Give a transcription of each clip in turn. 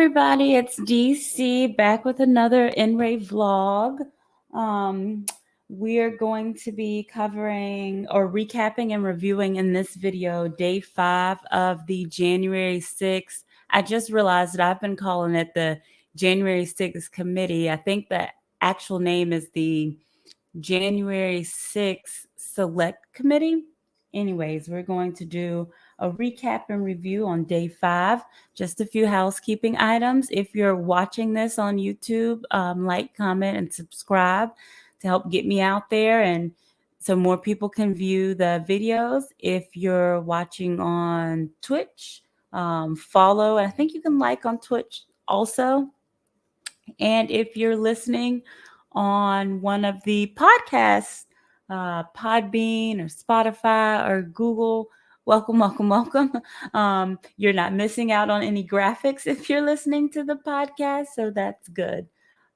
everybody, it's DC back with another In RE vlog. We are going to be covering or recapping and reviewing in this video day 5 of the January 6th. I just realized that I've been calling it the January 6th committee. I think the actual name is the January 6th Select Committee. Anyways, we're going to do a recap and review on day 5. Just a few housekeeping items. If you're watching this on YouTube, like, comment, and subscribe to help get me out there and so more people can view the videos. If you're watching on Twitch, follow. And I think you can like on Twitch also. And if you're listening on one of the podcasts, Podbean or Spotify or Google, welcome. You're not missing out on any graphics if you're listening to the podcast, so that's good.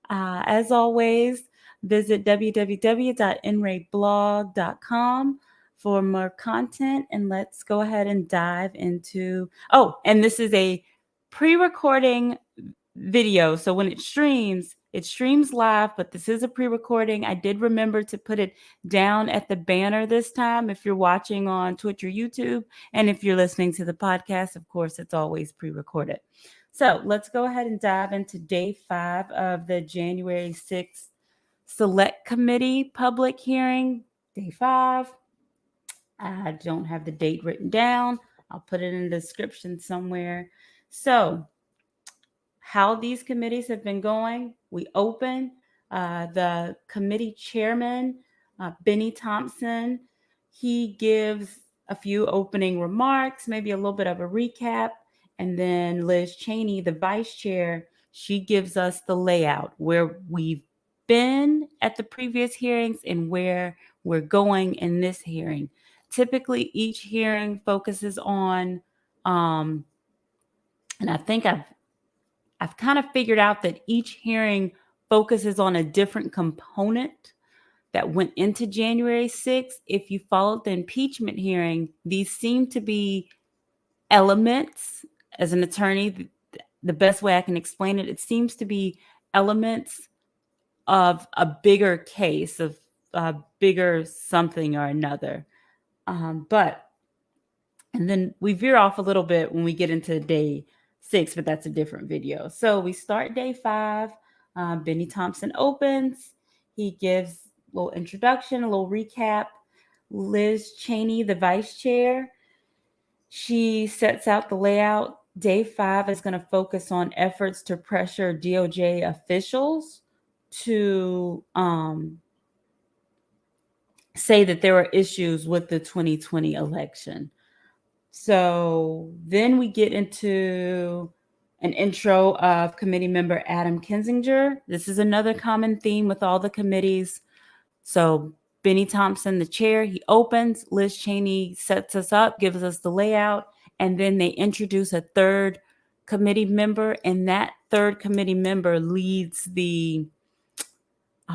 As always, visit www.inreblawg.com for more content, and let's go ahead and dive into. Oh, and this is a pre-recording video, so when it streams live, but this is a pre-recording. I did remember to put it down at the banner this time if you're watching on Twitch or YouTube, and if you're listening to the podcast, of course, it's always pre-recorded. So let's go ahead and dive into day 5 of the January 6th Select Committee public hearing. Day 5. I don't have the date written down. I'll put it in the description somewhere. So how these committees have been going. We open the committee chairman, Benny Thompson. He gives a few opening remarks, maybe a little bit of a recap. And then Liz Cheney, the vice chair, she gives us the layout where we've been at the previous hearings and where we're going in this hearing. Typically, each hearing focuses on, and I think I've kind of figured out that each hearing focuses on a different component that went into January 6th. If you followed the impeachment hearing, these seem to be elements. As an attorney, the best way I can explain it, it seems to be elements of a bigger case, of a bigger something or another. And then we veer off a little bit when we get into day 6, but that's a different video. So we start day 5. Benny Thompson opens. He gives a little introduction, a little recap. Liz Cheney, the vice chair, she sets out the layout. Day 5 is going to focus on efforts to pressure DOJ officials to say that there were issues with the 2020 election. So then we get into an intro of committee member Adam Kinzinger. This is another common theme with all the committees. So Benny Thompson, the chair, he opens. Liz Cheney sets us up, gives us the layout, and then they introduce a third committee member, and that third committee member leads the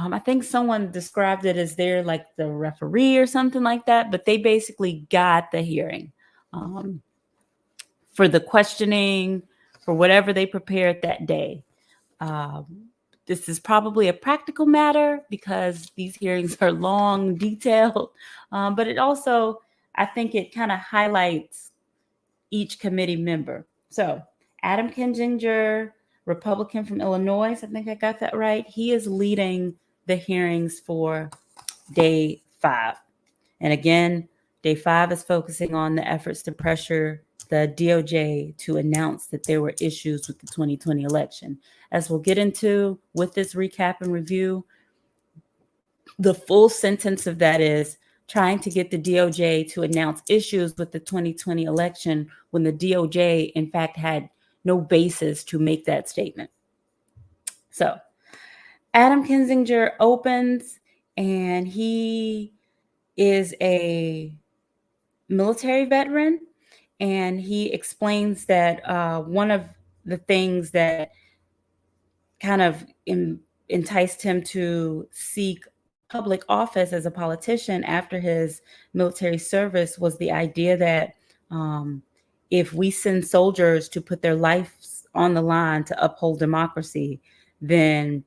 I think someone described it as they're like the referee or something like that, but they basically guide the hearing for the questioning, for whatever they prepared that day. This is probably a practical matter because these hearings are long, detailed, but it also, I think it kind of highlights each committee member. So Adam Kinzinger, Republican from Illinois, I think I got that right. He is leading the hearings for day 5. And again, day 5 is focusing on the efforts to pressure the DOJ to announce that there were issues with the 2020 election. As we'll get into with this recap and review, the full sentence of that is trying to get the DOJ to announce issues with the 2020 election when the DOJ, in fact, had no basis to make that statement. So Adam Kinzinger opens, and he is a military veteran, and he explains that one of the things that kind of enticed him to seek public office as a politician after his military service was the idea that if we send soldiers to put their lives on the line to uphold democracy, then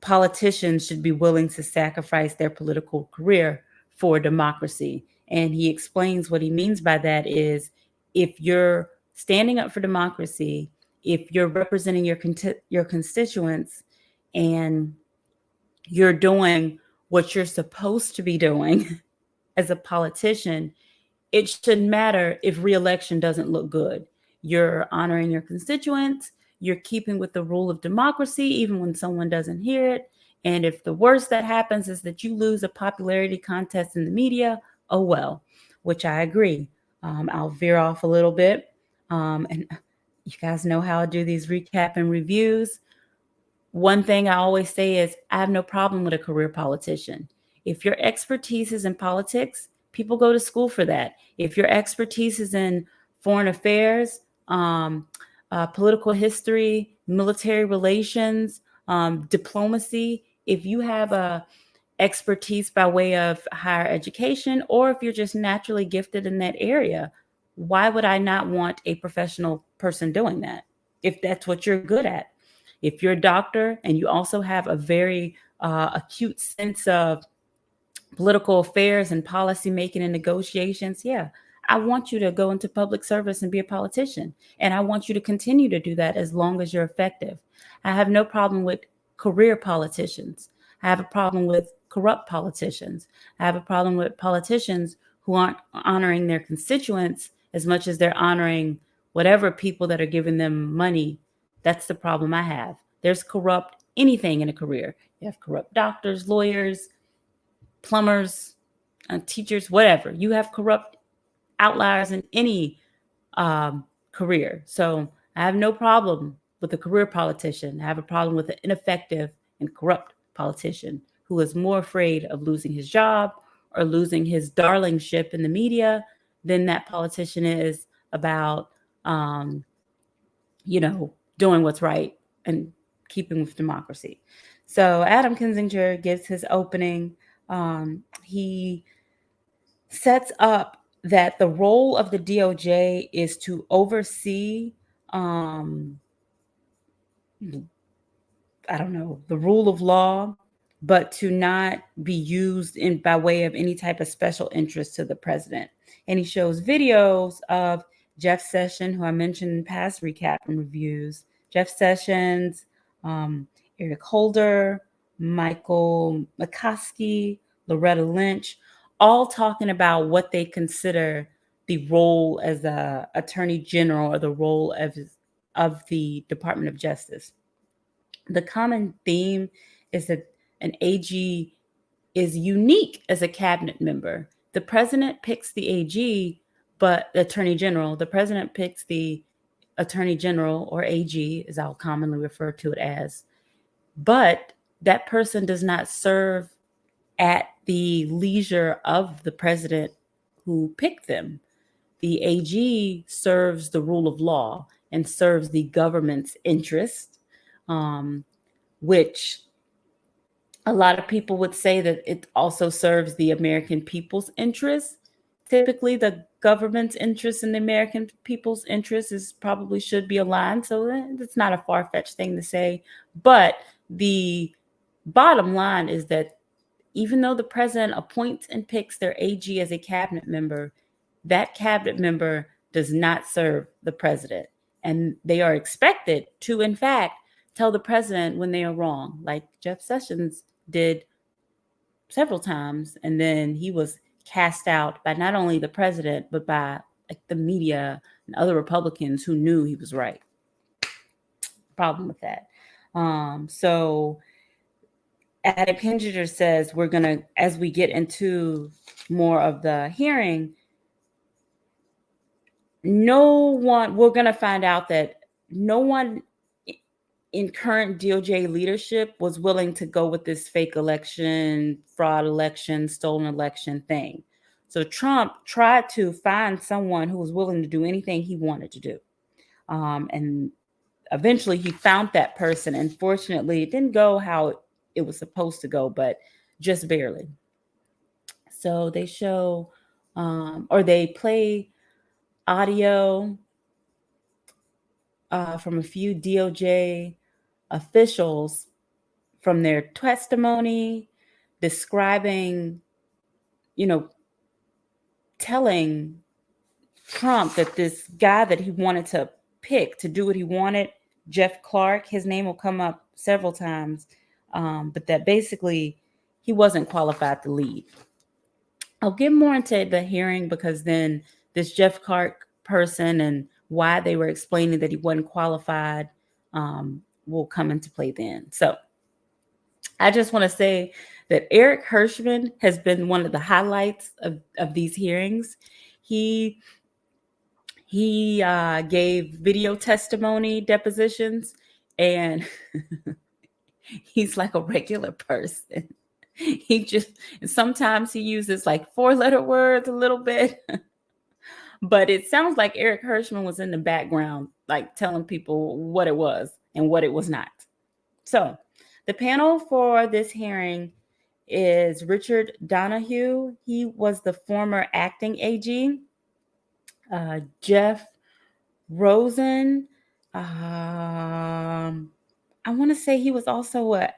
politicians should be willing to sacrifice their political career for democracy. And he explains what he means by that is, if you're standing up for democracy, if you're representing your constituents, and you're doing what you're supposed to be doing as a politician, it shouldn't matter if re-election doesn't look good. You're honoring your constituents. You're keeping with the rule of democracy, even when someone doesn't hear it. And if the worst that happens is that you lose a popularity contest in the media, oh well, which I agree. I'll veer off a little bit. And you guys know how I do these recap and reviews. One thing I always say is, I have no problem with a career politician. If your expertise is in politics, people go to school for that. If your expertise is in foreign affairs, political history, military relations, diplomacy, if you have a expertise by way of higher education, or if you're just naturally gifted in that area, why would I not want a professional person doing that if that's what you're good at? If you're a doctor and you also have a very acute sense of political affairs and policy making and negotiations, yeah, I want you to go into public service and be a politician. And I want you to continue to do that as long as you're effective. I have no problem with career politicians. I have a problem with corrupt politicians. I have a problem with politicians who aren't honoring their constituents as much as they're honoring whatever people that are giving them money. That's the problem I have. There's corrupt anything in a career. You have corrupt doctors, lawyers, plumbers, teachers, whatever. You have corrupt outliers in any career. So I have no problem with a career politician. I have a problem with an ineffective and corrupt politician who is more afraid of losing his job or losing his darlingship in the media than that politician is about, doing what's right and keeping with democracy. So Adam Kinzinger gives his opening. He sets up that the role of the DOJ is to oversee, the rule of law, but to not be used by way of any type of special interest to the president. And he shows videos of Jeff Sessions, who I mentioned in past recap and reviews, Jeff Sessions, Eric Holder, Michael McCoskey, Loretta Lynch, all talking about what they consider the role as a attorney general or the role of the Department of Justice. The common theme is that an AG is unique as a cabinet member. The president picks the AG, but the attorney general, the president picks the attorney general, or AG, as I'll commonly refer to it as. But that person does not serve at the leisure of the president who picked them. The AG serves the rule of law and serves the government's interest, which a lot of people would say that it also serves the American people's interest. Typically, the government's interest and the American people's interest probably should be aligned. So it's not a far-fetched thing to say. But the bottom line is that even though the president appoints and picks their AG as a cabinet member, that cabinet member does not serve the president. And they are expected to, in fact, tell the president when they are wrong, like Jeff Sessions did several times. And then he was cast out by not only the president, but by the media and other Republicans who knew he was right. Problem with that. So Adam Kinzinger says we're going to, as we get into more of the hearing, we're going to find out that no one in current DOJ leadership was willing to go with this fake election, fraud election, stolen election thing. So Trump tried to find someone who was willing to do anything he wanted to do. And eventually he found that person. And fortunately, it didn't go how it was supposed to go, but just barely. So they show, or they play audio from a few DOJ officials from their testimony describing, telling Trump that this guy that he wanted to pick to do what he wanted, Jeff Clark, his name will come up several times, but that basically he wasn't qualified to lead. I'll get more into the hearing because then this Jeff Clark person and why they were explaining that he wasn't qualified will come into play then. So I just want to say that Eric Hirschman has been one of the highlights of these hearings. He gave video testimony depositions, and he's like a regular person. Sometimes he uses like 4-letter words a little bit, but it sounds like Eric Hirschman was in the background, like telling people what it was and what it was not. So the panel for this hearing is Richard Donahue. He was the former acting AG. Jeff Rosen. I want to say he was also a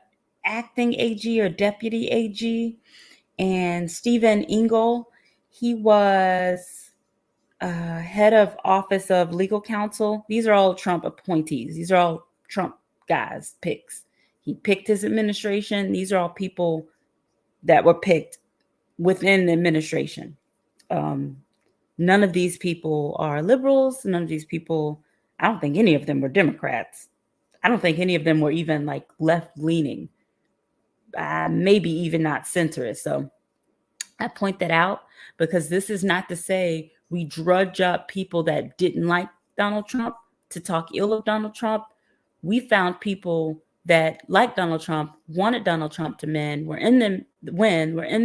acting AG or deputy AG. And Stephen Engel, he was head of Office of Legal Counsel. These are all Trump appointees. These are all Trump guys' picks. He picked his administration. These are all people that were picked within the administration. None of these people are liberals. None of these people, I don't think any of them were Democrats. I don't think any of them were even like left-leaning, maybe even not centrist. So I point that out because this is not to say we drudge up people that didn't like Donald Trump to talk ill of Donald Trump. We found people that, like Donald Trump, wanted Donald Trump to win, were in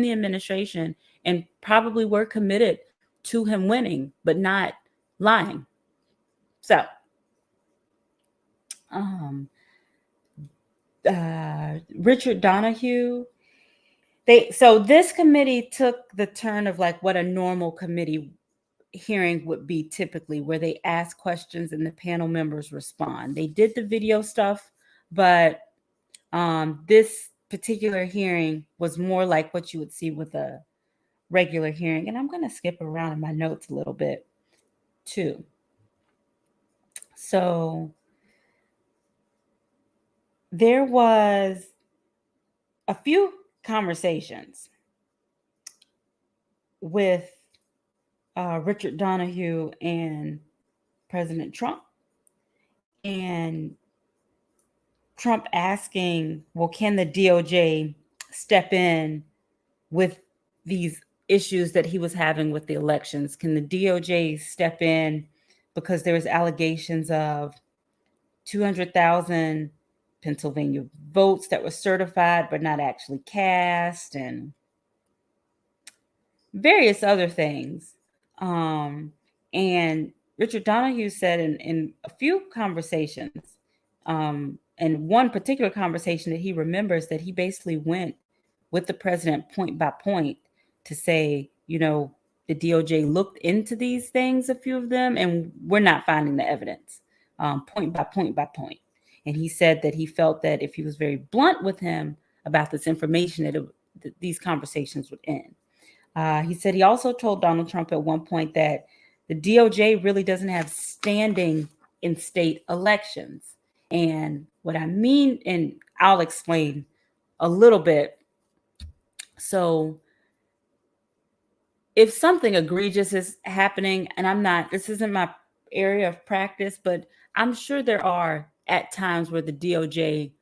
the administration, and probably were committed to him winning, but not lying. So, Richard Donahue, so this committee took the turn of like what a normal committee hearing would be typically, where they ask questions and the panel members respond. They did the video stuff, but this particular hearing was more like what you would see with a regular hearing. And I'm going to skip around in my notes a little bit too. So there was a few conversations with Richard Donahue and President Trump, and Trump asking, well, can the DOJ step in with these issues that he was having with the elections? Can the DOJ step in because there was allegations of 200,000 Pennsylvania votes that were certified but not actually cast, and various other things. And Richard Donahue said in a few conversations, and one particular conversation that he remembers, that he basically went with the president point by point to say, the DOJ looked into these things, a few of them, and we're not finding the evidence, point by point by point. And he said that he felt that if he was very blunt with him about this information, that these conversations would end. He said he also told Donald Trump at one point that the DOJ really doesn't have standing in state elections. And what I mean, and I'll explain a little bit. So if something egregious is happening, and this isn't my area of practice, but I'm sure there are at times where the DOJ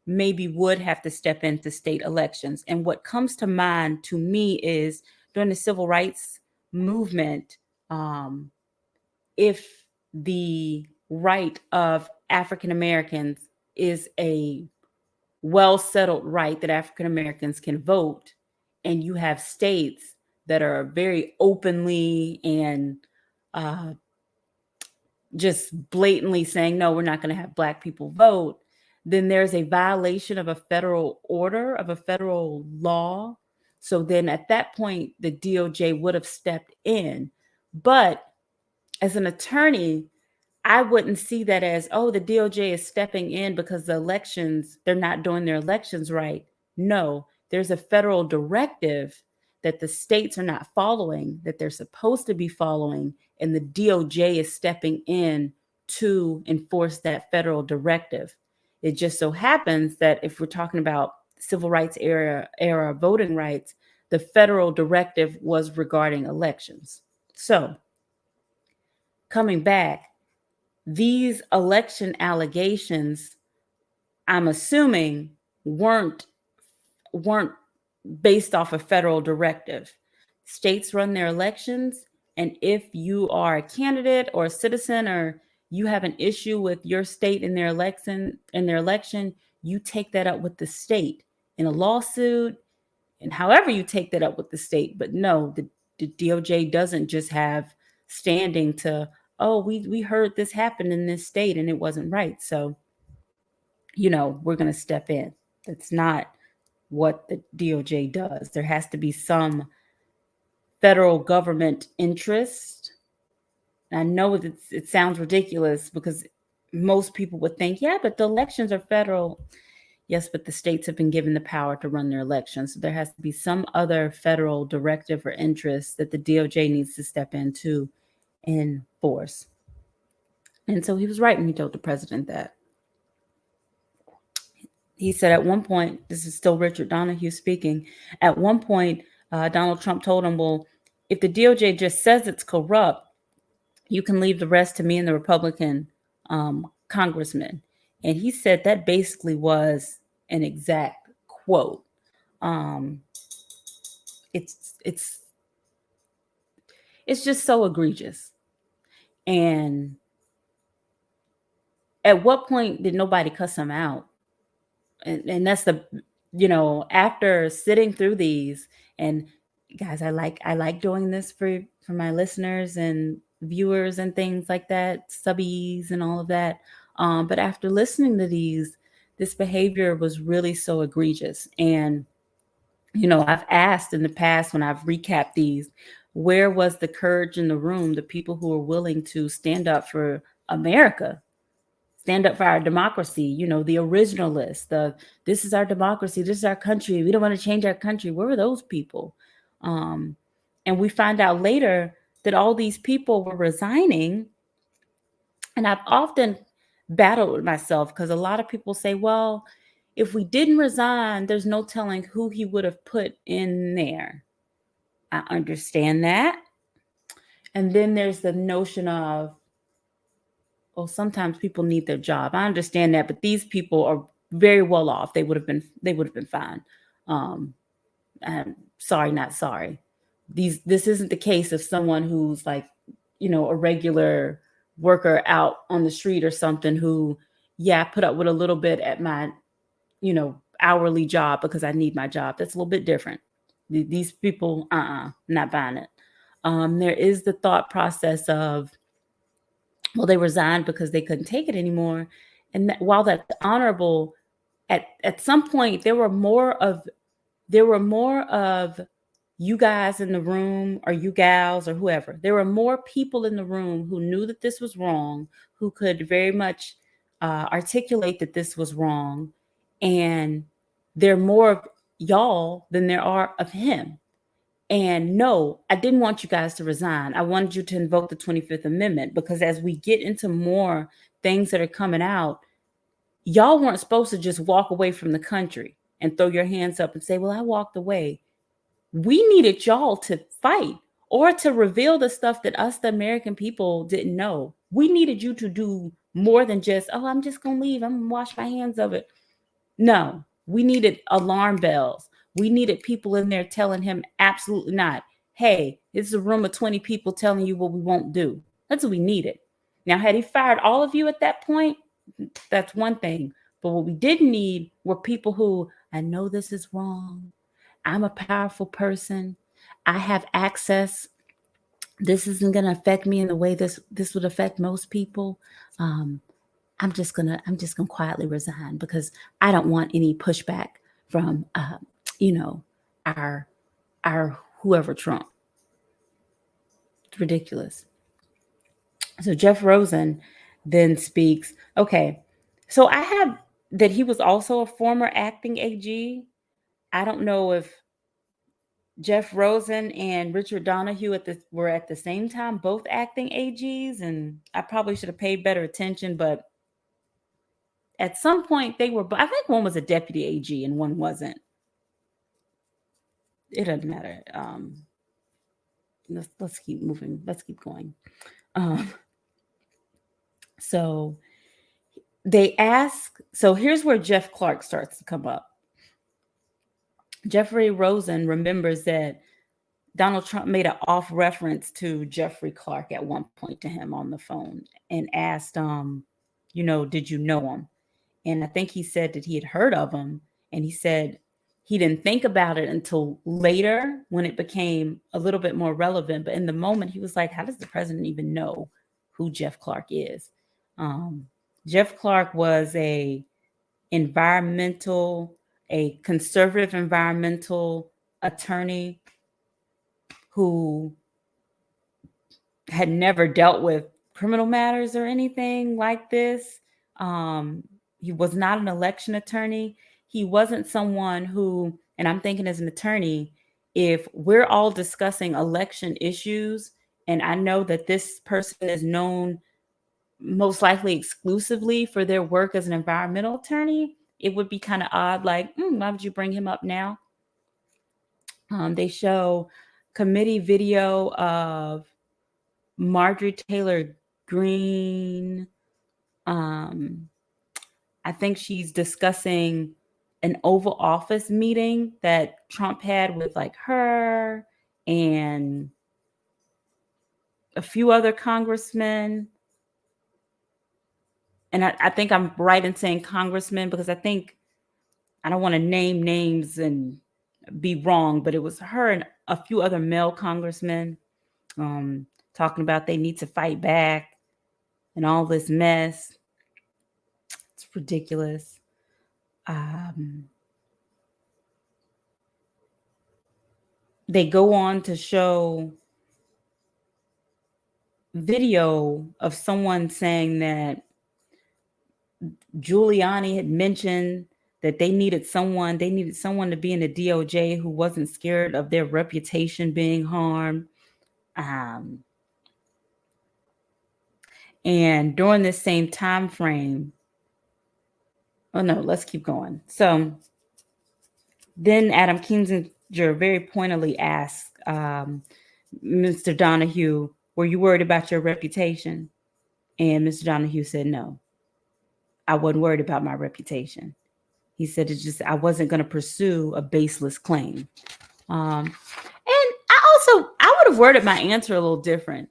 maybe would have to step into state elections. And what comes to mind to me is during the civil rights movement, if the right of African Americans is a well-settled right that African Americans can vote, and you have states that are very openly and just blatantly saying, no, we're not going to have Black people vote, then there's a violation of a federal order, of a federal law. So then at that point, the DOJ would have stepped in. But as an attorney, I wouldn't see that as, oh, the DOJ is stepping in because the elections, they're not doing their elections right. No, there's a federal directive that the states are not following, that they're supposed to be following, and the DOJ is stepping in to enforce that federal directive. It just so happens that if we're talking about civil rights era voting rights, the federal directive was regarding elections. So, coming back, these election allegations, I'm assuming, weren't based off a federal directive. States run their elections, and if you are a candidate or a citizen, or you have an issue with your state in their election, you take that up with the state in a lawsuit, and however you take that up with the state. But no, the DOJ doesn't just have standing to, oh, we heard this happened in this state and it wasn't right, so we're going to step in. That's not what the DOJ does. There has to be some federal government interest. And I know it sounds ridiculous because most people would think, yeah, but the elections are federal. Yes, but the states have been given the power to run their elections. So there has to be some other federal directive or interest that the DOJ needs to step into enforce. And so he was right when he told the president that. He said at one point, this is still Richard Donahue speaking, at one point, Donald Trump told him, well, if the DOJ just says it's corrupt, you can leave the rest to me and the Republican congressman. And he said that basically was an exact quote. It's just so egregious. And at what point did nobody cuss him out? And that's the, after sitting through these, and guys, I like doing this for my listeners and viewers and things like that, subbies and all of that. But after listening to these, this behavior was really so egregious. And, I've asked in the past when I've recapped these, where was the courage in the room, the people who are willing to stand up for America, stand up for our democracy, the originalists, this is our democracy, this is our country, we don't want to change our country. Where were those people? And we find out later that all these people were resigning. And I've often battled with myself because a lot of people say, well, if we didn't resign, there's no telling who he would have put in there. I understand that. And then there's the notion of, well, sometimes people need their job. I understand that, but these people are very well off. They would have been fine. Sorry, not sorry. This isn't the case of someone who's like, a regular worker out on the street or something who, I put up with a little bit at my, hourly job because I need my job. That's a little bit different. These people, not buying it. There is the thought process of, well, they resigned because they couldn't take it anymore. And while that's honorable, at some point there were more of you guys in the room, or you gals, or whoever. There were more people in the room who knew that this was wrong, who could very much articulate that this was wrong. And there are more of y'all than there are of him. And no, I didn't want you guys to resign. I wanted you to invoke the 25th Amendment, because as we get into more things that are coming out, y'all weren't supposed to just walk away from the country and throw your hands up and say, well, I walked away. We needed y'all to fight or to reveal the stuff that us, the American people, didn't know. We needed you to do more than just, oh, I'm just going to leave. I'm going to wash my hands of it. No, we needed alarm bells. We needed people in there telling him absolutely not. Hey, it's a room of 20 people telling you what we won't do. That's what we needed. Now, had he fired all of you at that point, that's one thing. But what we didn't need were people who, I know this is wrong. I'm a powerful person. I have access. This isn't going to affect me in the way this would affect most people. I'm just gonna quietly resign because I don't want any pushback from our whoever Trump. It's ridiculous. So Jeff Rosen then speaks. Okay, so I have that he was also a former acting AG. I don't know if Jeff Rosen and Richard Donahue were at the same time both acting AGs, and I probably should have paid better attention, but at some point they were. I think one was a deputy AG and one wasn't. It doesn't matter. Let's keep moving. Let's keep going. So they ask. So here's where Jeff Clark starts to come up. Jeffrey Rosen remembers that Donald Trump made an off reference to Jeffrey Clark at one point to him on the phone and asked, did you know him? And I think he said that he had heard of him. And he said he didn't think about it until later when it became a little bit more relevant. But in the moment, he was like, how does the president even know who Jeff Clark is? Jeff Clark was a conservative environmental attorney who had never dealt with criminal matters or anything like this. He was not an election attorney. He wasn't someone who, and I'm thinking as an attorney, if we're all discussing election issues, and I know that this person is known most likely exclusively for their work as an environmental attorney, it would be kind of odd, like, why would you bring him up now? They show committee video of Marjorie Taylor Greene. I think she's discussing an Oval Office meeting that Trump had with like her and a few other congressmen. And I think I'm right in saying congressmen because I don't want to name names and be wrong, but it was her and a few other male congressmen talking about they need to fight back and all this mess. It's ridiculous. They go on to show video of someone saying that Giuliani had mentioned that they needed someone to be in the DOJ who wasn't scared of their reputation being harmed. And during this same time frame, let's keep going. So then Adam Kinzinger very pointedly asked Mr. Donahue, were you worried about your reputation? And Mr. Donahue said, no, I wasn't worried about my reputation. He said, it's just, I wasn't going to pursue a baseless claim. And I would have worded my answer a little different.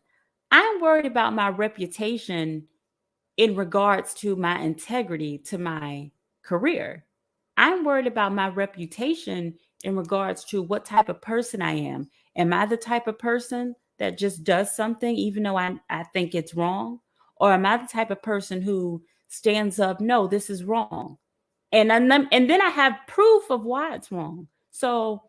I'm worried about my reputation in regards to my integrity to my career. I'm worried about my reputation in regards to what type of person I am. Am I the type of person that just does something even though I think it's wrong? Or am I the type of person who stands up, no, this is wrong? And then I have proof of why it's wrong. So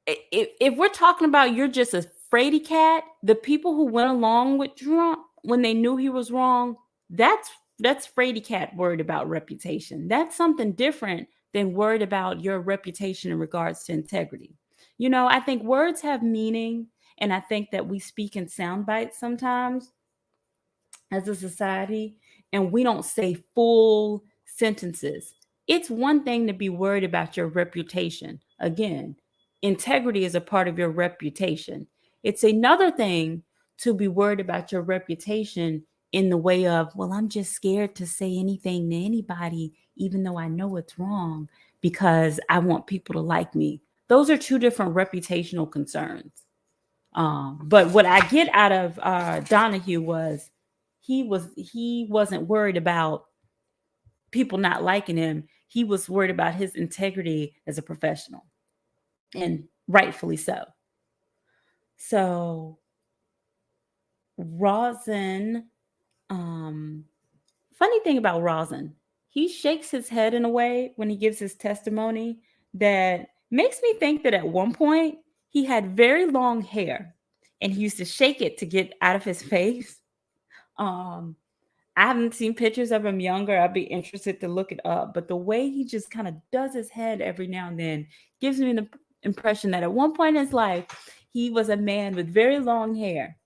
if we're talking about you're just a fraidy cat, the people who went along with Trump when they knew he was wrong, that's fraidy cat worried about reputation. That's something different than worried about your reputation in regards to integrity. I think words have meaning, and I think that we speak in sound bites sometimes as a society, and we don't say full sentences. It's one thing to be worried about your reputation. Again, integrity is a part of your reputation. It's another thing to be worried about your reputation in the way of, well, I'm just scared to say anything to anybody, even though I know it's wrong, because I want people to like me. Those are two different reputational concerns. But what I get out of Donahue was he wasn't worried about people not liking him. He was worried about his integrity as a professional, and rightfully so. So Rosen, funny thing about Rosen, he shakes his head in a way when he gives his testimony that makes me think that at one point he had very long hair and he used to shake it to get out of his face. I haven't seen pictures of him younger. I'd be interested to look it up. But the way he just kind of does his head every now and then gives me the impression that at one point in his life, he was a man with very long hair.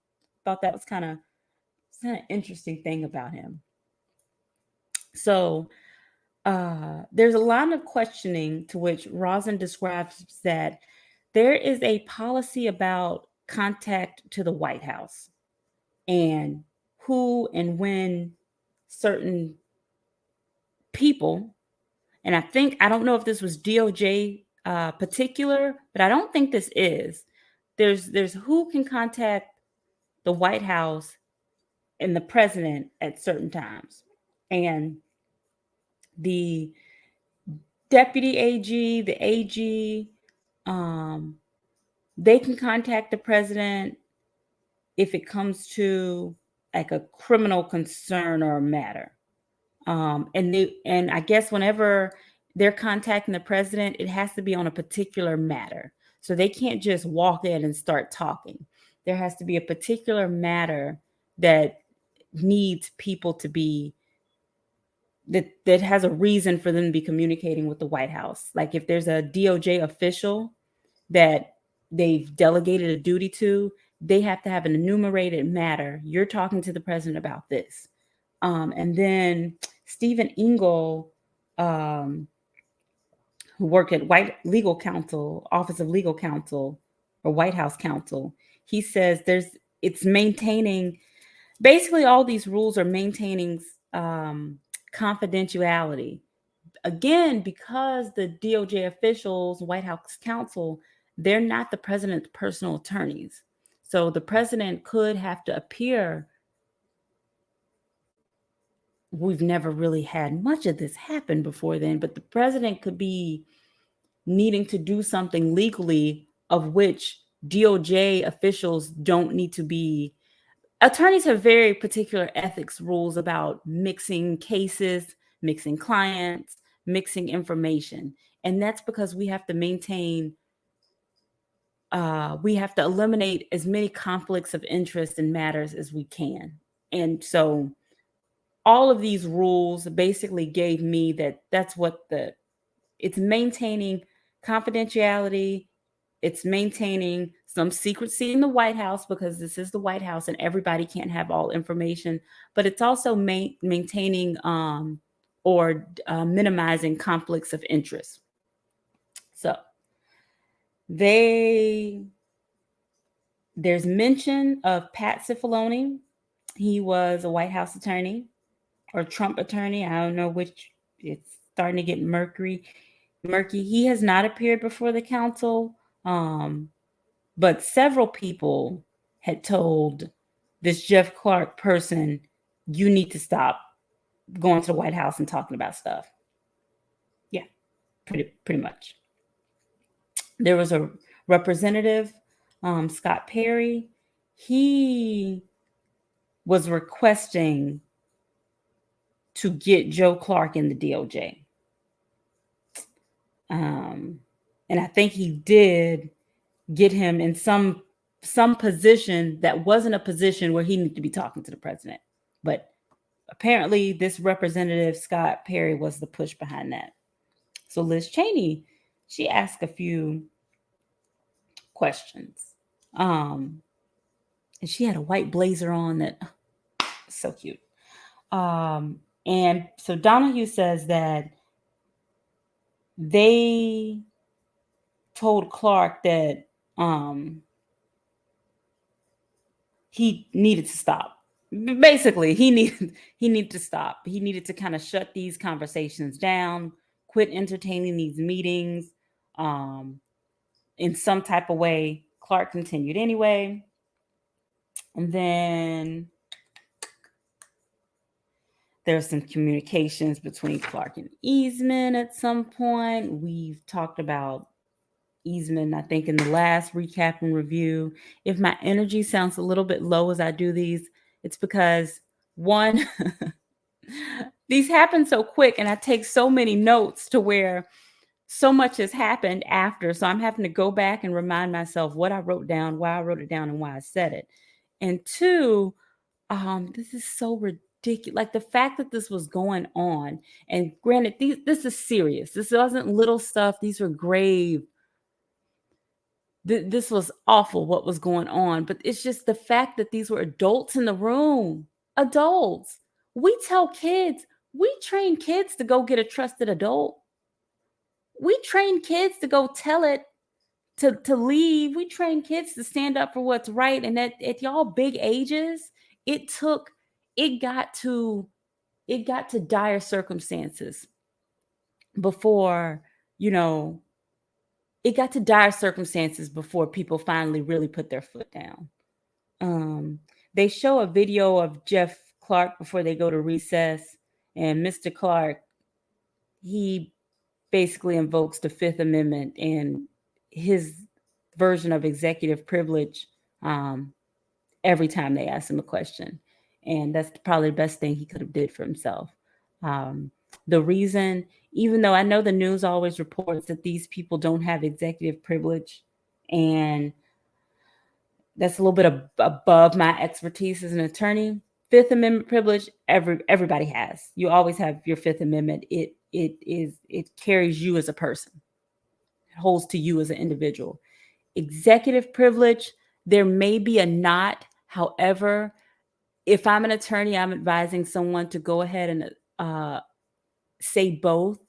Thought that was kind of an interesting thing about him. So there's a line of questioning to which Rosen describes that there is a policy about contact to the White House and who and when certain people, and I don't know if this was DOJ particular, but I don't think this is. There's who can contact the White House and the president at certain times. And the deputy AG, the AG, they can contact the president if it comes to like a criminal concern or a matter. And I guess whenever they're contacting the president, it has to be on a particular matter. So they can't just walk in and start talking. There has to be a particular matter that needs people to be that has a reason for them to be communicating with the White House. Like if there's a DOJ official that they've delegated a duty to, they have to have an enumerated matter. You're talking to the president about this. And then Stephen Engel, who worked at White Legal Counsel, Office of Legal Counsel, or White House Counsel, he says it's maintaining, basically all these rules are maintaining confidentiality. Again, because the DOJ officials, White House counsel, they're not the president's personal attorneys. So the president could have to appear. We've never really had much of this happen before then, but the president could be needing to do something legally of which DOJ officials don't need to be. Attorneys have very particular ethics rules about mixing cases, mixing clients, mixing information. And that's because we have to eliminate as many conflicts of interest and matters as we can. And so all of these rules basically gave me that's what it's maintaining confidentiality. It's maintaining some secrecy in the White House because this is the White House and everybody can't have all information, but it's also maintaining or minimizing conflicts of interest. So there's mention of Pat Cipollone. He was a White House attorney or Trump attorney. I don't know which. It's starting to get murky. He has not appeared before the council. But several people had told this Jeff Clark person, you need to stop going to the White House and talking about stuff. Yeah, pretty much. There was a representative, Scott Perry. He was requesting to get Joe Clark in the DOJ. And I think he did get him in some position that wasn't a position where he needed to be talking to the president. But apparently this representative, Scott Perry, was the push behind that. So Liz Cheney, she asked a few questions. And she had a white blazer on that, so cute. And so Donahue says that they told Clark that he needed to stop. Basically, he needed to stop. He needed to kind of shut these conversations down, quit entertaining these meetings in some type of way. Clark continued anyway. And then there's some communications between Clark and Eastman at some point. We've talked about Eastman, I think, in the last recap and review. If my energy sounds a little bit low as I do these, it's because one, these happen so quick and I take so many notes to where so much has happened after. So I'm having to go back and remind myself what I wrote down, why I wrote it down, and why I said it. And two, This is so ridiculous. Like the fact that this was going on, and granted, this is serious. This wasn't little stuff. These were grave. This was awful what was going on, but it's just the fact that these were adults in the room. Adults. We tell kids, we train kids to go get a trusted adult. We train kids to go tell it, to leave. We train kids to stand up for what's right. And at y'all big ages, it got to dire circumstances before, it got to dire circumstances before people finally really put their foot down. They show a video of Jeff Clark before they go to recess, and Mr. Clark, he basically invokes the Fifth Amendment and his version of executive privilege every time they ask him a question. And that's probably the best thing he could have did for himself. The reason, even though I know the news always reports that these people don't have executive privilege, and that's a little bit above my expertise as an attorney. Fifth Amendment privilege, everybody has. You always have your Fifth Amendment. It carries you as a person. It holds to you as an individual. Executive privilege, there may be a knot. However, if I'm an attorney, I'm advising someone to go ahead and say both,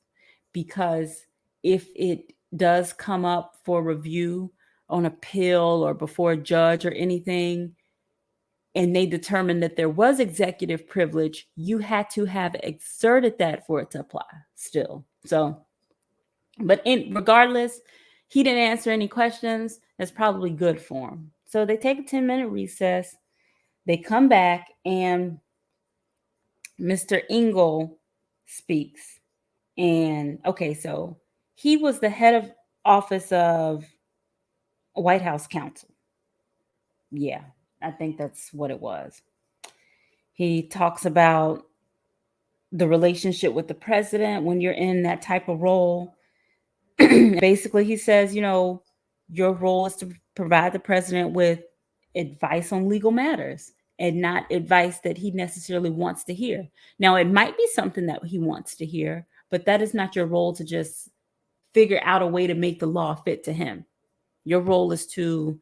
because if it does come up for review on appeal or before a judge or anything, and they determine that there was executive privilege, you had to have exerted that for it to apply still. So, but regardless, he didn't answer any questions. That's probably good for him. So they take a 10-minute recess. They come back and Mr. Engel speaks. And okay, so he was the head of office of White House counsel. Yeah, I think that's what it was. He talks about the relationship with the president when you're in that type of role. Basically, he says, your role is to provide the president with advice on legal matters and not advice that he necessarily wants to hear. Now, it might be something that he wants to hear, but that is not your role to just figure out a way to make the law fit to him. Your role is to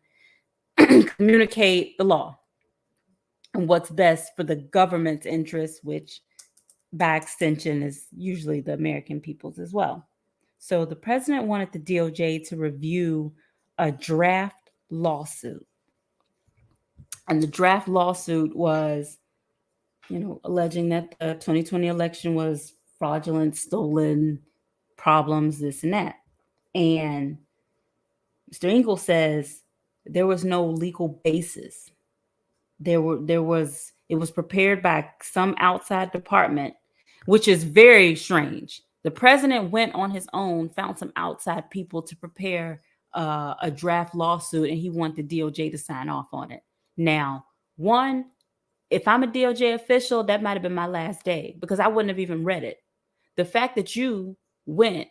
communicate the law and what's best for the government's interests, which by extension is usually the American people's as well. So the president wanted the DOJ to review a draft lawsuit. And the draft lawsuit was, alleging that the 2020 election was fraudulent, stolen, problems, this and that. And Mr. Engel says there was no legal basis. It was prepared by some outside department, which is very strange. The president went on his own, found some outside people to prepare a draft lawsuit, and he wanted the DOJ to sign off on it. Now, if I'm a DOJ official, that might have been my last day, because I wouldn't have even read it. The fact that you went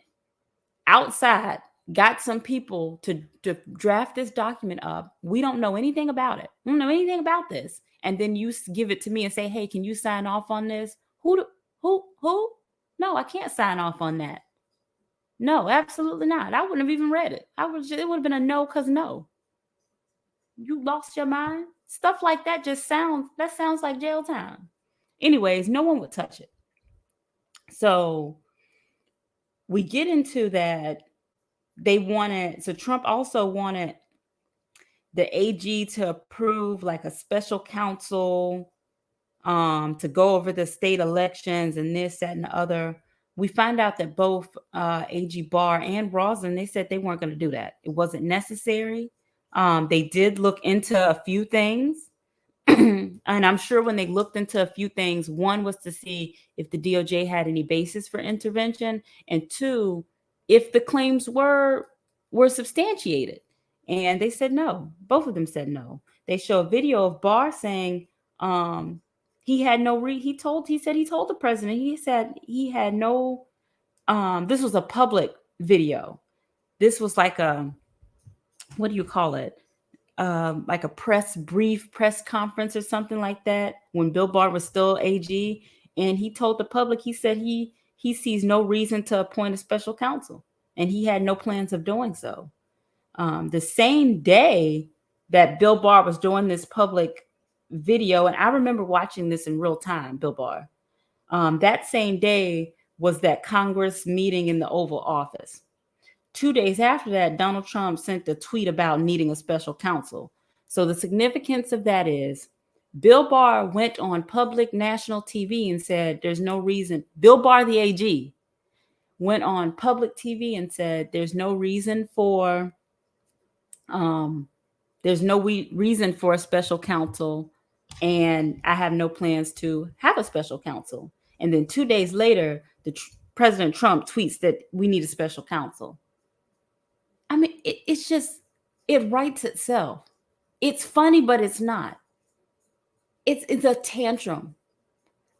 outside, got some people to draft this document up, we don't know anything about it. We don't know anything about this. And then you give it to me and say, hey, can you sign off on this? Who? No, I can't sign off on that. No, absolutely not. I wouldn't have even read it. It would have been a no, because no. You lost your mind? Stuff like that sounds like jail time. Anyways, no one would touch it. So we get into that. Trump also wanted the AG to approve like a special counsel to go over the state elections and this, that, and the other. We find out that both AG Barr and Roslin, they said they weren't going to do that. It wasn't necessary. They did look into a few things. And I'm sure when they looked into a few things, one was to see if the DOJ had any basis for intervention, and two, if the claims were substantiated. And they said no. Both of them said no. They show a video of Barr saying he had no he told the president, he said he had no this was a public video. This was like a, what do you call it? like a press conference or something like that when Bill Barr was still AG, and he told the public, he said he sees no reason to appoint a special counsel, and he had no plans of doing so. The same day that Bill Barr was doing this public video, and I remember watching this in real time, Bill Barr, that same day was that Congress meeting in the Oval Office. 2 days after that, Donald Trump sent a tweet about needing a special counsel. So the significance of that is Bill Barr went on public national TV and said, there's no reason. Bill Barr, the AG, went on public TV and said, there's no reason for, reason for a special counsel, and I have no plans to have a special counsel. And then 2 days later, President Trump tweets that we need a special counsel. I mean, it's just, it writes itself. It's funny, but it's not. It's a tantrum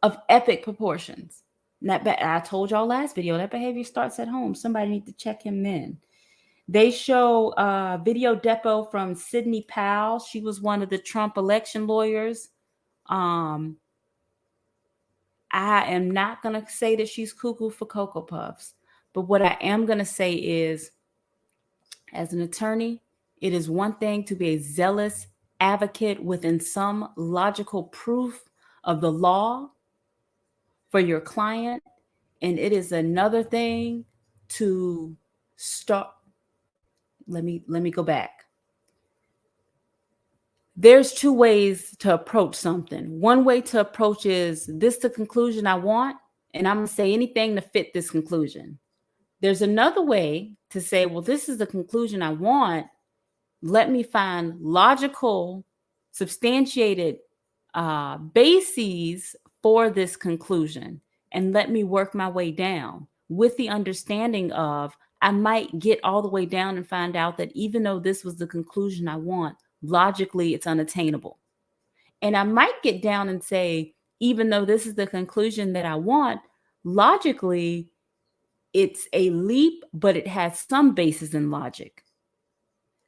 of epic proportions. I told y'all last video, that behavior starts at home. Somebody needs to check him in. They show video depo from Sidney Powell. She was one of the Trump election lawyers. I am not going to say that she's cuckoo for Cocoa Puffs, but what I am going to say is, as an attorney, it is one thing to be a zealous advocate within some logical proof of the law for your client, and it is another thing to start. Let me go back. There's two ways to approach something. One way to approach is, this the conclusion I want, and I'm going to say anything to fit this conclusion. There's another way to say, well, this is the conclusion I want. Let me find logical, substantiated bases for this conclusion, and let me work my way down with the understanding of, I might get all the way down and find out that even though this was the conclusion I want, logically it's unattainable. And I might get down and say, even though this is the conclusion that I want, logically it's a leap, but it has some basis in logic.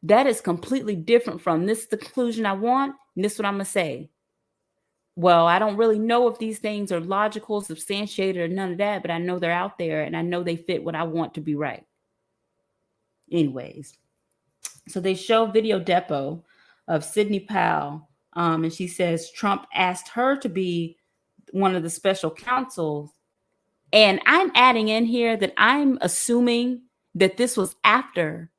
That is completely different from, this is the conclusion I want, and this is what I'm going to say. Well, I don't really know if these things are logical, substantiated, or none of that, but I know they're out there, and I know they fit what I want to be right. Anyways, so they show video depo of Sidney Powell, and she says Trump asked her to be one of the special counsels. And I'm adding in here that I'm assuming that this was after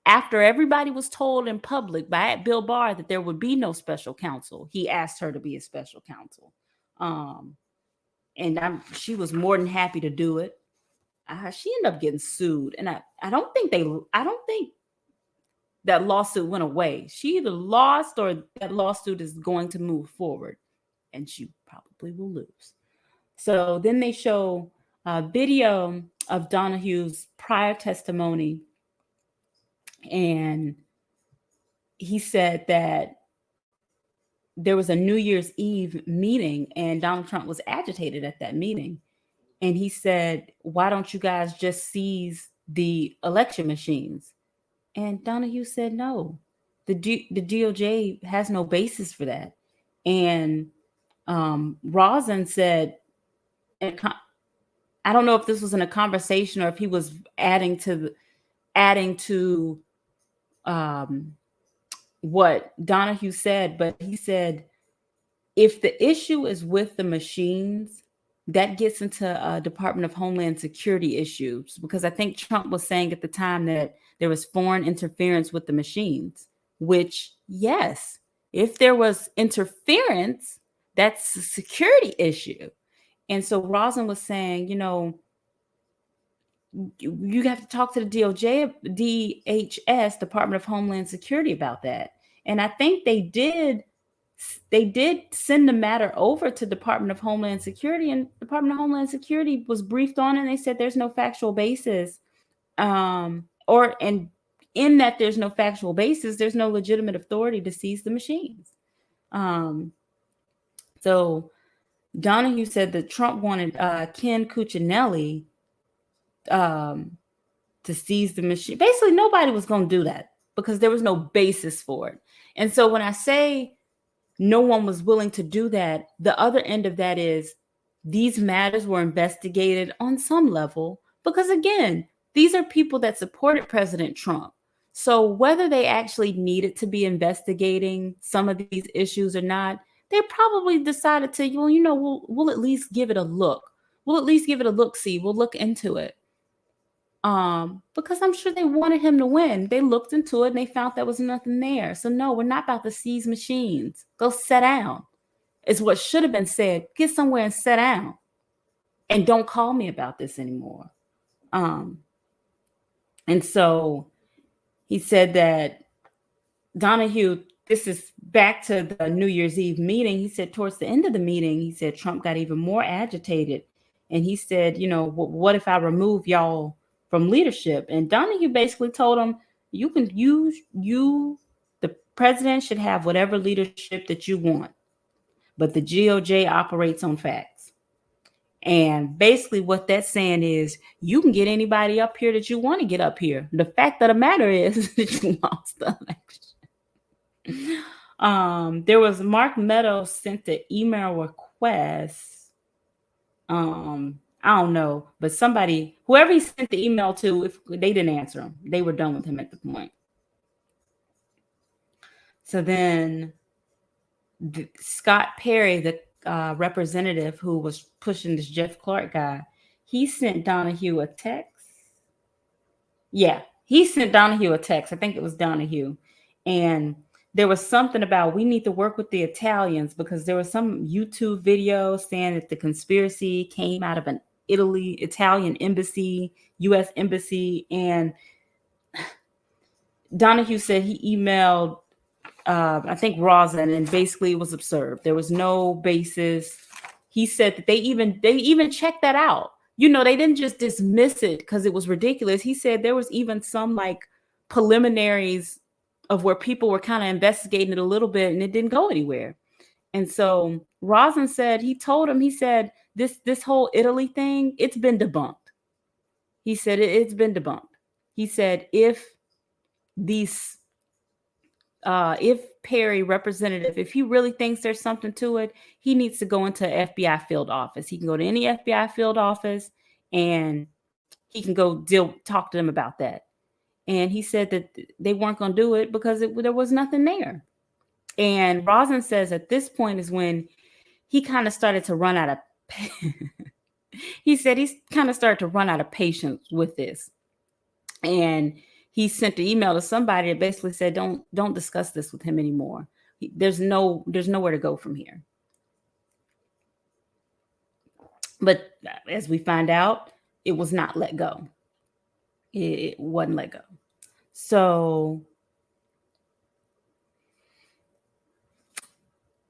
everybody was told in public by Bill Barr that there would be no special counsel. He asked her to be a special counsel. And she was more than happy to do it. She ended up getting sued. And I don't think that lawsuit went away. She either lost or that lawsuit is going to move forward, and she probably will lose. So then they show a video of Donahue's prior testimony, and he said that there was a New Year's Eve meeting, and Donald Trump was agitated at that meeting. And he said, why don't you guys just seize the election machines? And Donahue said, no, the DOJ has no basis for that. And Rosen said, I don't know if this was in a conversation or if he was adding to what Donahue said, but he said, if the issue is with the machines, that gets into Department of Homeland Security issues, because I think Trump was saying at the time that there was foreign interference with the machines, which, yes, if there was interference, that's a security issue. And so Rosen was saying, you have to talk to the DHS, Department of Homeland Security, about that. And I think they did send the matter over to Department of Homeland Security, and Department of Homeland Security was briefed on it, and they said there's no factual basis. And in that there's no factual basis, there's no legitimate authority to seize the machines. So Donahue said that Trump wanted Ken Cuccinelli to seize the machine. Basically, nobody was going to do that because there was no basis for it. And so when I say no one was willing to do that, the other end of that is these matters were investigated on some level because, again, these are people that supported President Trump. So whether they actually needed to be investigating some of these issues or not, they probably decided to, well, we'll at least give it a look. We'll at least give it a look, see, we'll look into it. Because I'm sure they wanted him to win. They looked into it and they found there was nothing there. So no, we're not about to seize machines. Go sit down. Is what should have been said. Get somewhere and sit down. And don't call me about this anymore. And so he said that Donahue, this is back to the New Year's Eve meeting. He said towards the end of the meeting, he said Trump got even more agitated. And he said, what if I remove y'all from leadership? And Donahue basically told him, the president should have whatever leadership that you want, but the GOJ operates on facts. And basically what that's saying is you can get anybody up here that you want to get up here. The fact of the matter is that you lost the election. There was Mark Meadows sent the email request. I don't know, but whoever he sent the email to, if they didn't answer him, they were done with him at the point. So then Scott Perry, the representative who was pushing this Jeff Clark guy, he sent Donahue a text. Yeah, he sent Donahue a text. I think it was Donahue. And there was something about we need to work with the Italians because there was some YouTube video saying that the conspiracy came out of an Italian embassy, U.S. embassy. And Donahue said he emailed, I think, Rosen, and basically it was absurd. There was no basis. He said that they even checked that out. They didn't just dismiss it because it was ridiculous. He said there was even some like preliminaries of where people were kind of investigating it a little bit and it didn't go anywhere. And so Rosen said, he said, this whole Italy thing, it's been debunked. He said, it's been debunked. He said, if Perry representative, if he really thinks there's something to it, he needs to go into FBI field office. He can go to any FBI field office and he can go talk to them about that. And he said that they weren't going to do it because there was nothing there. And Rosen says at this point is when he kind of started to run out of he said he's kind of started to run out of patience with this. And he sent an email to somebody that basically said, don't discuss this with him anymore. There's nowhere to go from here. But as we find out, it was not let go. It wasn't let go. So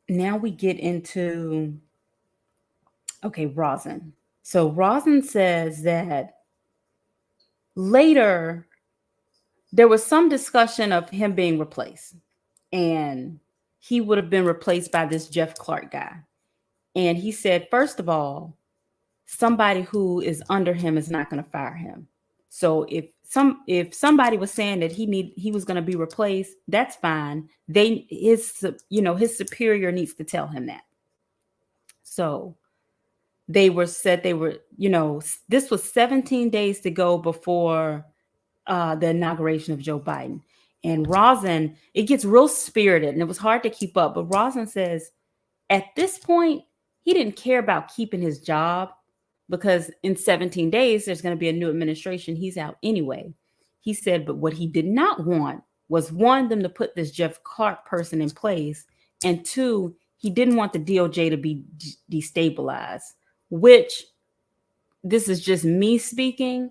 now we get into, Rosen. So Rosen says that later there was some discussion of him being replaced, and he would have been replaced by this Jeff Clark guy. And he said, first of all, somebody who is under him is not going to fire him. So if somebody was saying that he was going to be replaced, that's fine. His superior needs to tell him that. So this was 17 days to go before the inauguration of Joe Biden. And Rosen, it gets real spirited and it was hard to keep up. But Rosen says at this point, he didn't care about keeping his job because in 17 days, there's going to be a new administration. He's out anyway. He said, but what he did not want was, one, them to put this Jeff Clark person in place. And two, he didn't want the DOJ to be destabilized, which, this is just me speaking,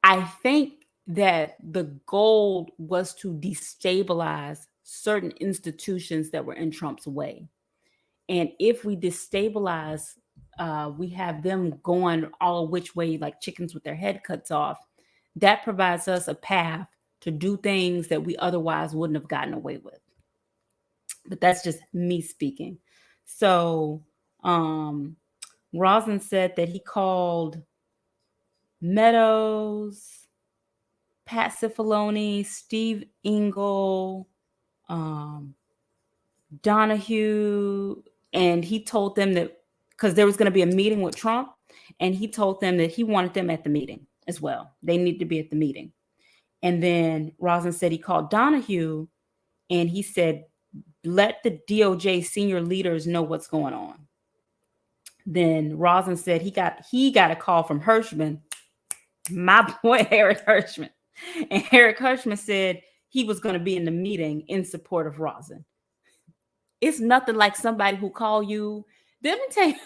I think that the goal was to destabilize certain institutions that were in Trump's way. And if we destabilize, we have them going all which way like chickens with their head cuts off. That provides us a path to do things that we otherwise wouldn't have gotten away with. But that's just me speaking. So Rosen said that he called Meadows, Pat Cipollone, Steve Engel, Donahue, and he told them that because there was going to be a meeting with Trump, and he told them that he wanted them at the meeting as well. They need to be at the meeting. And then Rosin said he called Donahue and he said, let the DOJ senior leaders know what's going on. Then Rosin said he got a call from Hirschman, my boy Eric Hirschman. And Eric Hirschman said he was going to be in the meeting in support of Rosin. It's nothing like somebody who call you. Let me tell you,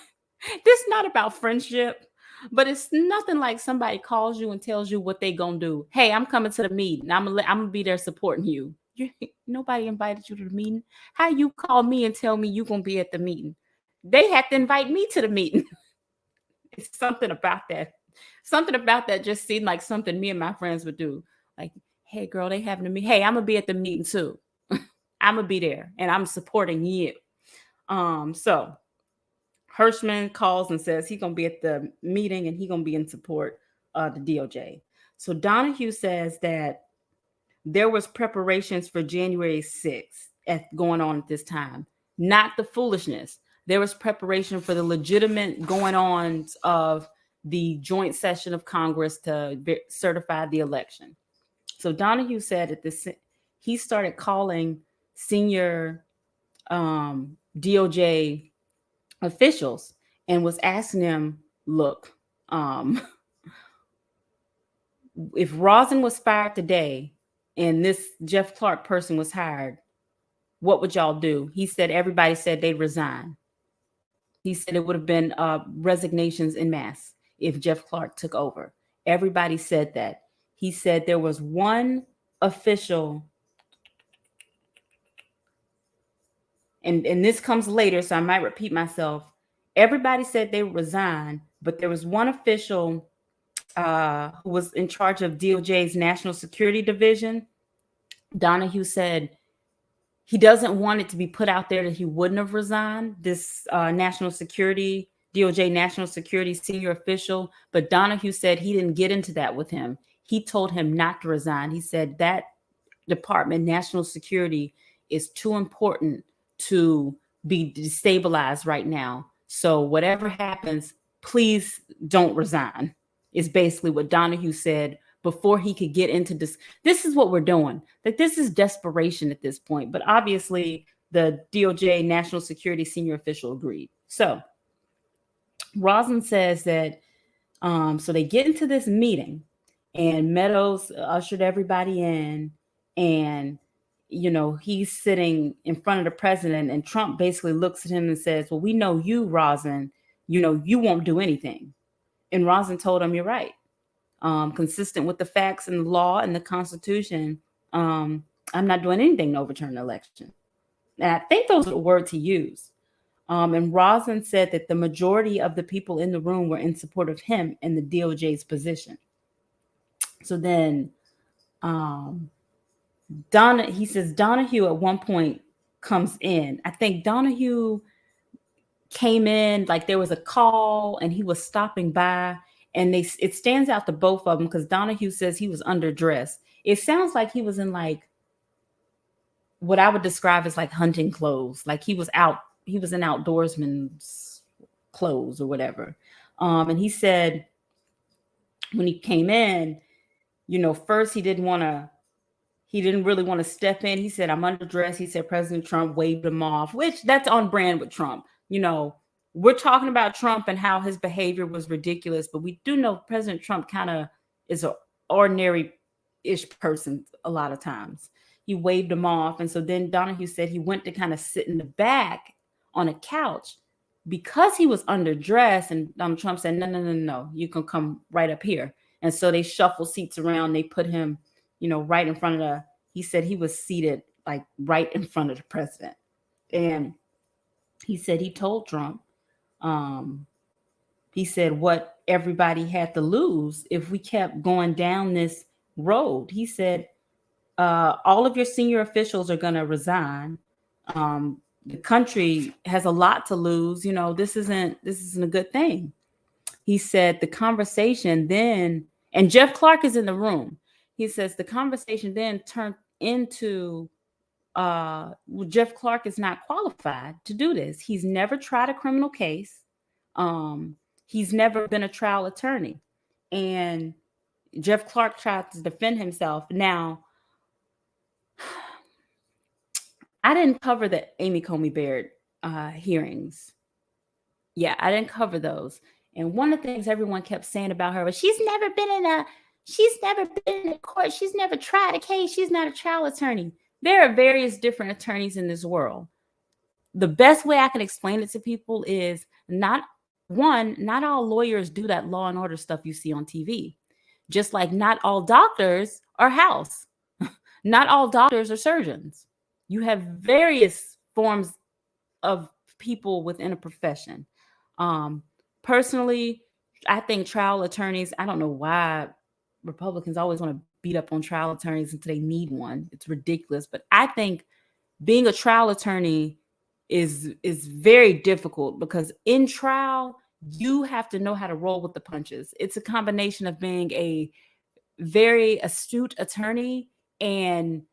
this is not about friendship, but it's nothing like somebody calls you and tells you what they gonna do. Hey, I'm coming to the meeting. I'm gonna be there supporting you. Nobody invited you to the meeting. How you call me and tell me you gonna be at the meeting? They had to invite me to the meeting. It's something about that. Something about that just seemed like something me and my friends would do. Like, hey, girl, they having a meeting. Hey, I'm gonna be at the meeting too. I'm gonna be there and I'm supporting you. So Hirschman calls and says he's gonna be at the meeting and he's gonna be in support of the DOJ. So Donahue says that there was preparations for January 6th going on at this time, not the foolishness. There was preparation for the legitimate going on of the joint session of Congress to certify the election. So Donahue said at this, he started calling senior DOJ officials and was asking them, look, if Rosin was fired today and this Jeff Clark person was hired, what would y'all do? He said everybody said they'd resign. He said it would have been resignations en masse if Jeff Clark took over. Everybody said that. He said there was one official, and this comes later, so I might repeat myself. Everybody said they would resign, but there was one official who was in charge of DOJ's National Security Division. Donahue said he doesn't want it to be put out there that he wouldn't have resigned, this DOJ National Security senior official. But Donahue said he didn't get into that with him. He told him not to resign. He said that department, National Security, is too important to be destabilized right now. So whatever happens, please don't resign, is basically what Donahue said before he could get into this. This is what we're doing. Like, this is desperation at this point. But obviously, the DOJ National Security senior official agreed. So Rosin says that, so they get into this meeting and Meadows ushered everybody in, and he's sitting in front of the president, and Trump basically looks at him and says, well, we know you, Rosin, you won't do anything. And Rosin told him, you're right. Consistent with the facts and the law and the Constitution, I'm not doing anything to overturn the election. And I think those are the words he used. And Rosin said that the majority of the people in the room were in support of him and the DOJ's position. So then he says Donahue at one point comes in. I think Donahue came in, like there was a call and he was stopping by, and it stands out to both of them because Donahue says he was underdressed. It sounds like he was in like what I would describe as like hunting clothes. Like he was in outdoorsman's clothes or whatever. And he said when he came in, first he didn't really want to step in. He said, I'm underdressed. He said President Trump waved him off, which that's on brand with Trump. We're talking about Trump and how his behavior was ridiculous, but we do know President Trump kind of is an ordinary-ish person a lot of times. He waved him off. And so then Donahue said he went to kind of sit in the back on a couch because he was underdressed. And Donald Trump said, no, you can come right up here. And so they shuffled seats around. They put him, right in front of he said he was seated like right in front of the president. And he said he told Trump, he said what everybody had to lose if we kept going down this road. He said, all of your senior officials are going to resign. The country has a lot to lose. This isn't a good thing. He said the conversation then, and Jeff Clark is in the room. He says the conversation then turned into Jeff Clark is not qualified to do this. He's never tried a criminal case. He's never been a trial attorney. And Jeff Clark tried to defend himself. Now, I didn't cover the Amy Coney Barrett hearings. Yeah, I didn't cover those. And one of the things everyone kept saying about her was she's never been in a court. She's never tried a case. She's not a trial attorney. There are various different attorneys in this world. The best way I can explain it to people is not all lawyers do that law and order stuff you see on TV. Just like not all doctors are house. Not all doctors are surgeons. You have various forms of people within a profession. Personally, I think trial attorneys, I don't know why Republicans always want to beat up on trial attorneys until they need one. It's ridiculous. But I think being a trial attorney is very difficult because in trial, you have to know how to roll with the punches. It's a combination of being a very astute attorney and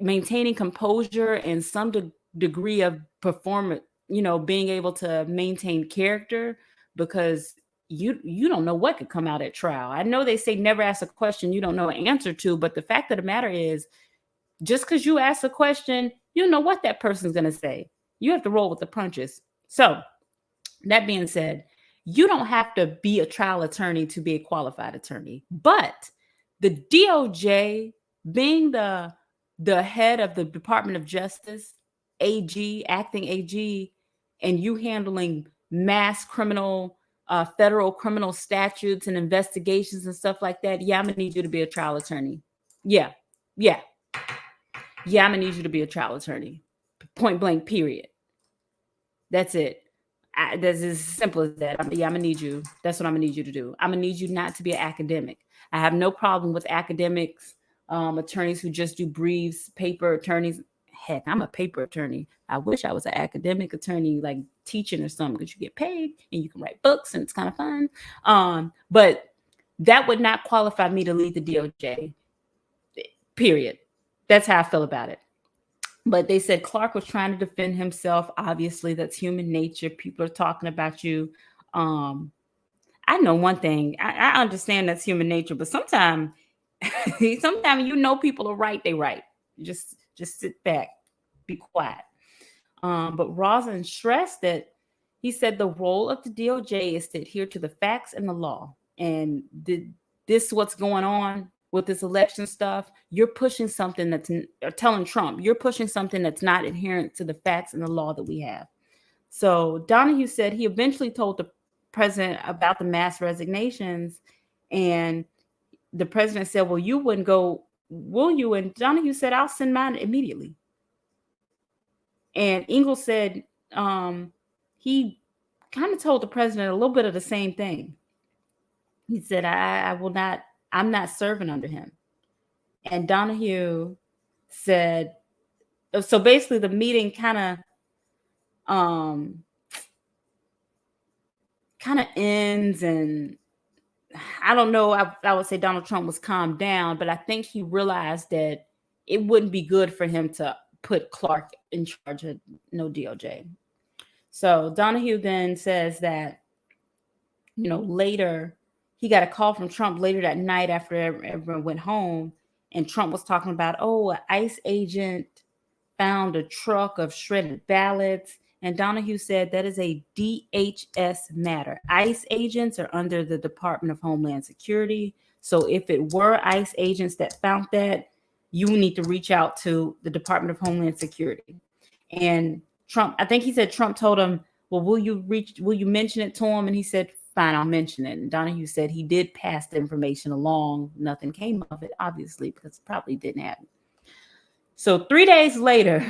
maintaining composure and some degree of performance, being able to maintain character, because you don't know what could come out at trial. I know they say never ask a question you don't know an answer to, but the fact of the matter is, just because you ask a question, you know what that person's going to say. You have to roll with the punches. So that being said, you don't have to be a trial attorney to be a qualified attorney, but the DOJ being the head of the Department of Justice, AG, acting AG, and you handling mass criminal, federal criminal statutes and investigations and stuff like that. Yeah, I'm gonna need you to be a trial attorney. Yeah, I'm gonna need you to be a trial attorney. Point blank, period. That's it. That's as simple as that. I'm gonna need you. That's what I'm gonna need you to do. I'm gonna need you not to be an academic. I have no problem with academics, attorneys who just do briefs, paper attorneys. Heck, I'm a paper attorney. I wish I was an academic attorney, like teaching or something, because you get paid and you can write books and it's kind of fun. But that would not qualify me to lead the DOJ, period. That's how I feel about it. But they said Clark was trying to defend himself. Obviously, that's human nature. People are talking about you. I know one thing. I understand that's human nature, but sometimes people are right, they right. Just sit back, be quiet. But Rosen stressed that he said the role of the DOJ is to adhere to the facts and the law. And this what's going on with this election stuff, you're pushing something that's telling Trump, you're pushing something that's not adherent to the facts and the law that we have. So Donahue said he eventually told the president about the mass resignations, and the president said, well, you wouldn't go, will you? And Donahue said, I'll send mine immediately. And Ingalls said he kind of told the president a little bit of the same thing. He said, I'm not serving under him. And Donahue said, so basically the meeting kind of ends, and I don't know, I would say Donald Trump was calmed down, but I think he realized that it wouldn't be good for him to put Clark in charge of no DOJ. So Donahue then says that, later he got a call from Trump later that night after everyone went home, and Trump was talking about, an ICE agent found a truck of shredded ballots. And Donahue said that is a DHS matter. ICE agents are under the Department of Homeland Security. So if it were ICE agents that found that, you need to reach out to the Department of Homeland Security. And Trump, I think he said Trump told him, well, will you mention it to him? And he said, fine, I'll mention it. And Donahue said he did pass the information along. Nothing came of it, obviously, because it probably didn't happen. So 3 days later,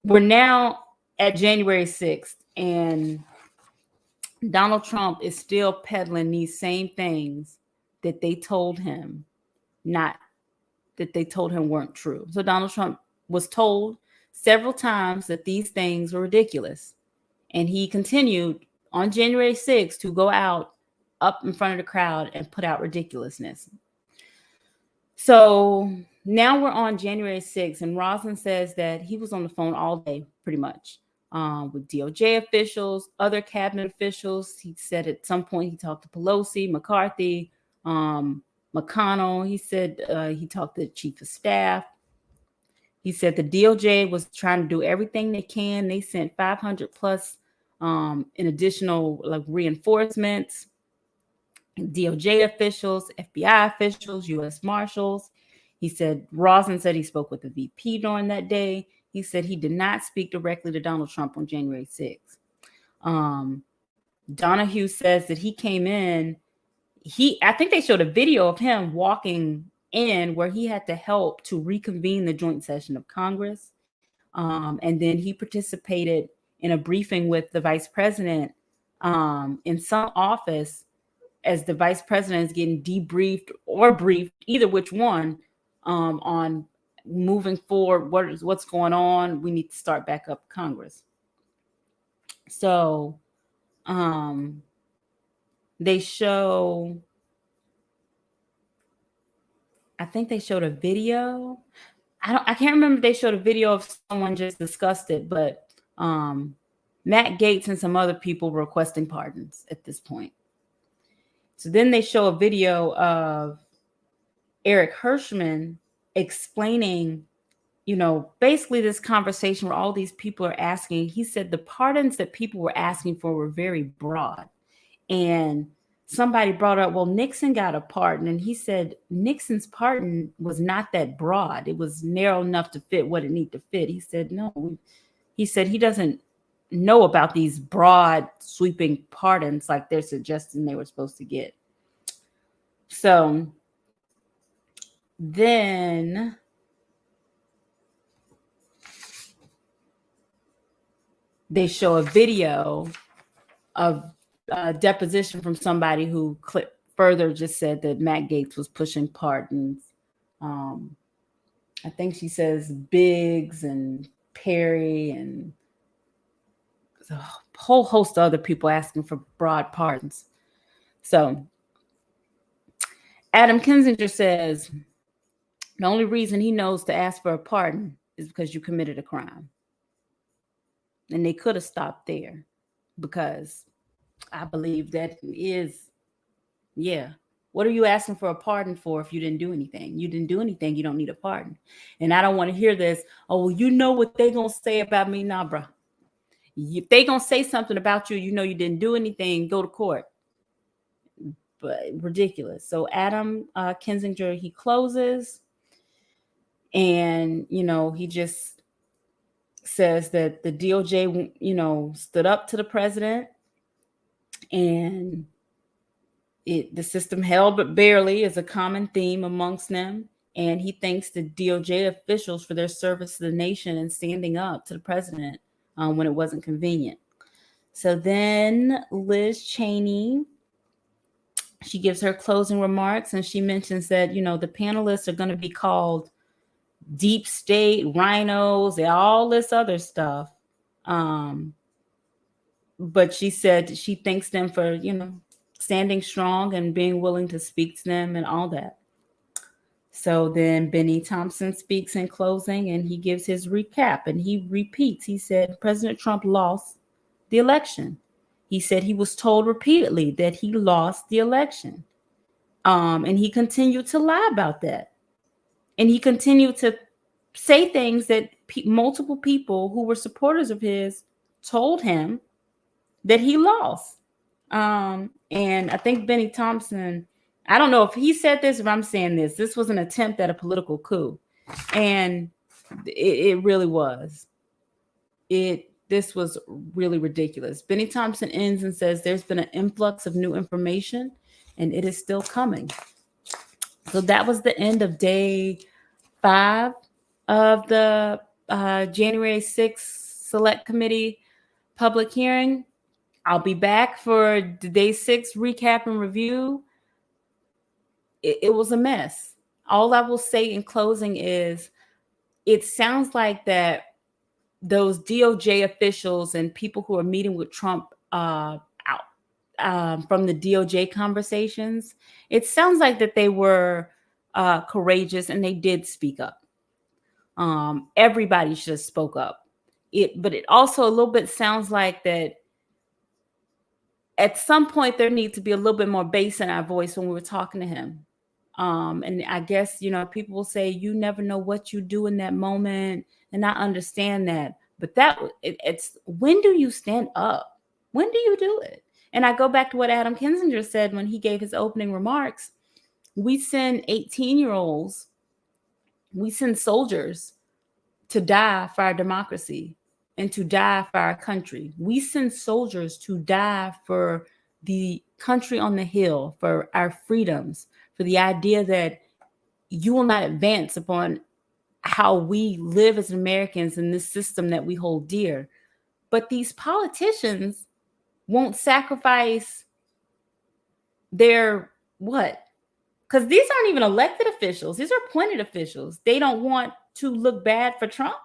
we're now at January 6th, and Donald Trump is still peddling these same things that they told him weren't true. So Donald Trump was told several times that these things were ridiculous. And he continued on January 6th to go out up in front of the crowd and put out ridiculousness. So now we're on January 6th, and Roslin says that he was on the phone all day, pretty much, with DOJ officials, other cabinet officials. He said at some point he talked to Pelosi, McCarthy, McConnell. He said he talked to the chief of staff. He said the DOJ was trying to do everything they can. They sent 500 plus in additional like reinforcements. DOJ officials, FBI officials, U.S. Marshals. He said Roslin said he spoke with the VP during that day. He said he did not speak directly to Donald Trump on January 6th. Donahue says that he came in. I think they showed a video of him walking in where he had to help to reconvene the joint session of Congress. And then he participated in a briefing with the vice president in some office as the vice president is getting debriefed or briefed, either which one, on moving forward, what's going on. We need to start back up Congress. So they show, I think they showed a video. I can't remember if they showed a video of someone just discussed it, but Matt Gaetz and some other people requesting pardons at this point. So then they show a video of Eric Hirschman explaining, basically this conversation where all these people are asking. He said the pardons that people were asking for were very broad. And somebody brought up, well, Nixon got a pardon. And he said Nixon's pardon was not that broad. It was narrow enough to fit what it needed to fit. He said, no. He said he doesn't know about these broad sweeping pardons like they're suggesting they were supposed to get. So then they show a video of a deposition from somebody who further just said that Matt Gaetz was pushing pardons. I think she says Biggs and Perry and a whole host of other people asking for broad pardons. So Adam Kinzinger says the only reason he knows to ask for a pardon is because you committed a crime. And they could have stopped there, because I believe that is, what are you asking for a pardon for if you didn't do anything? You didn't do anything, you don't need a pardon. And I don't want to hear this, oh, well, you know what they going to say about me? Nah, bro. If they going to say something about you, you didn't do anything, go to court. But ridiculous. So Adam Kinzinger, he closes, and, he just says that the DOJ, stood up to the president, and the system held but barely is a common theme amongst them. And he thanks the DOJ officials for their service to the nation and standing up to the president when it wasn't convenient. So then Liz Cheney, she gives her closing remarks, and she mentions that, the panelists are going to be called deep state rhinos and all this other stuff. But she said she thanks them for, standing strong and being willing to speak to them and all that. So then Benny Thompson speaks in closing, and he gives his recap, and he repeats. He said President Trump lost the election. He said he was told repeatedly that he lost the election. And he continued to lie about that. And he continued to say things that multiple people who were supporters of his told him that he lost. And I think Benny Thompson, I don't know if he said this, if I'm saying this, this was an attempt at a political coup. And it really was. This was really ridiculous. Benny Thompson ends and says there's been an influx of new information, and it is still coming. So that was the end of day 5 of the January 6th Select Committee public hearing. I'll be back for the day 6 recap and review. It was a mess. All I will say in closing is it sounds like that those DOJ officials and people who are meeting with Trump from the DOJ conversations, it sounds like that they were courageous, and they did speak up. Everybody should have spoke up. But it also a little bit sounds like that at some point there needs to be a little bit more bass in our voice when we were talking to him. And I guess, people will say you never know what you do in that moment. And I understand that. But it's when do you stand up? When do you do it? And I go back to what Adam Kinzinger said when he gave his opening remarks. We send 18-year-olds, we send soldiers to die for our democracy and to die for our country. We send soldiers to die for the country on the hill, for our freedoms, for the idea that you will not advance upon how we live as Americans in this system that we hold dear. But these politicians won't sacrifice their what? Because these aren't even elected officials. These are appointed officials. They don't want to look bad for Trump.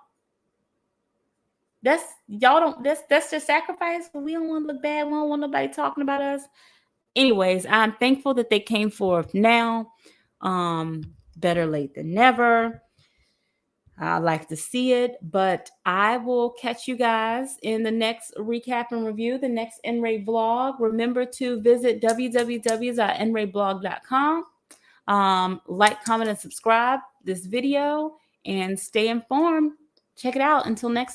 That's their sacrifice. We don't want to look bad. We don't want nobody talking about us. Anyways, I'm thankful that they came forth now. Better late than never. I like to see it, but I will catch you guys in the next recap and review, the next NRE vlog. Remember to visit www.nreblog.com. Like, comment, and subscribe this video and stay informed. Check it out. Until next time.